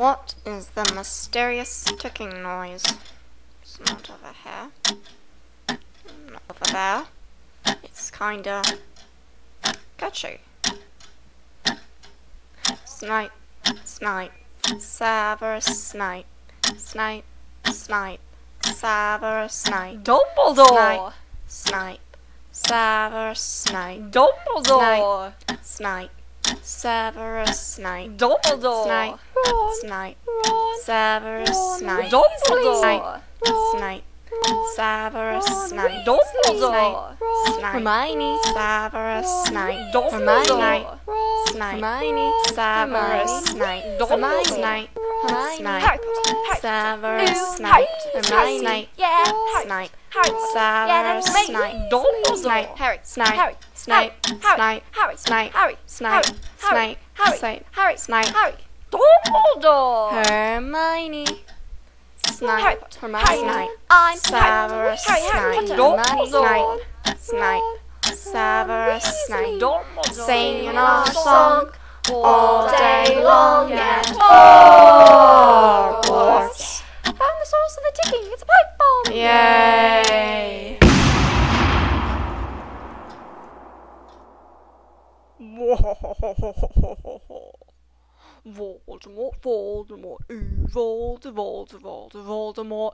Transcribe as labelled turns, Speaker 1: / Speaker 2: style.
Speaker 1: What is the mysterious ticking noise? It's not over here. Not over there. It's kinda catchy. Snipe, snipe, Severus Snape. Snipe, snipe, Severus Snape.
Speaker 2: Dumbledore!
Speaker 1: Snipe, Severus Snape.
Speaker 2: Dumbledore!
Speaker 1: Snipe, Severus Snape.
Speaker 2: Dumbledore!
Speaker 1: Snipe, Snipe, Severus Snape.
Speaker 2: Dumbledore!
Speaker 1: Snape, Severus Snape.
Speaker 2: Dumbledore!
Speaker 1: Snape,
Speaker 2: Hermione!
Speaker 1: Severus Snape.
Speaker 2: Dumbledore!
Speaker 1: Snape,
Speaker 2: Hermione!
Speaker 1: Severus Snape.
Speaker 2: Hermione!
Speaker 1: Snape,
Speaker 2: Hermione!
Speaker 1: Snape, Severus Snape.
Speaker 2: Harry!
Speaker 1: Hermione,
Speaker 2: Yeah!
Speaker 1: Snape,
Speaker 2: Harry!
Speaker 1: Severus
Speaker 2: that's me.
Speaker 1: Snape.
Speaker 2: Dumbledore!
Speaker 1: Snape,
Speaker 2: Harry!
Speaker 1: Snape,
Speaker 2: Harry!
Speaker 1: Snape,
Speaker 2: Harry!
Speaker 1: Snape,
Speaker 2: Harry!
Speaker 1: Snape,
Speaker 2: Harry!
Speaker 1: Snape, Snape,
Speaker 2: Harry!
Speaker 1: Snape,
Speaker 2: Harry!
Speaker 1: Snape,
Speaker 2: Harry! Dumbledore!
Speaker 1: Hermione,
Speaker 2: Harry
Speaker 1: Snape,
Speaker 2: Potter.
Speaker 1: Hermione,
Speaker 2: I'm
Speaker 1: Severus
Speaker 2: Harry
Speaker 1: Snape.
Speaker 2: Potter.
Speaker 1: Dumbledore, Snape, Severus Snape. Singing our song all day long at Hogwarts.
Speaker 2: Found the source of the ticking. It's a pipe bomb.
Speaker 1: Yay!
Speaker 2: Voldemort, Voldemort, evil, Voldemort,